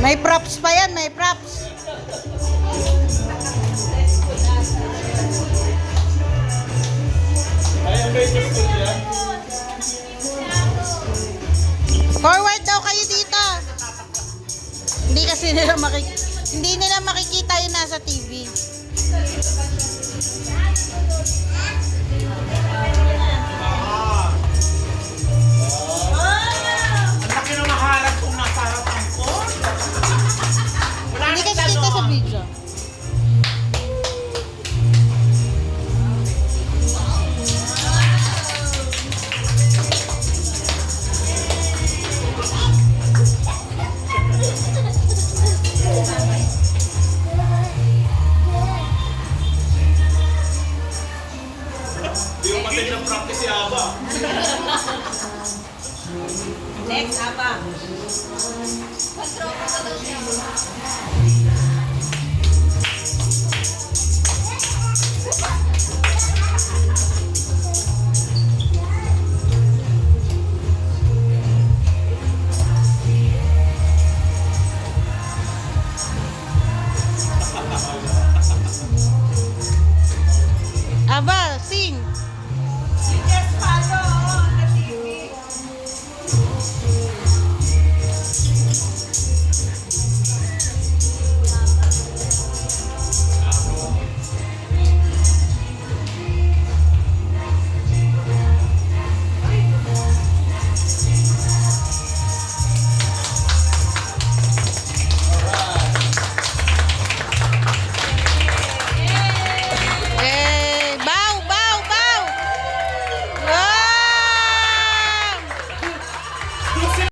May props pa yan, may props. Forward daw kayo dito. Hindi kasi hindi nila makikita yung nasa TV. Ang laki ng maharap kung nasa harapan ko. Wala Hindi nang kasi kita sa ganon. video. Hindi mo pati ng practice si Aba. Next, Aba. Pag-tropa ka daw siya.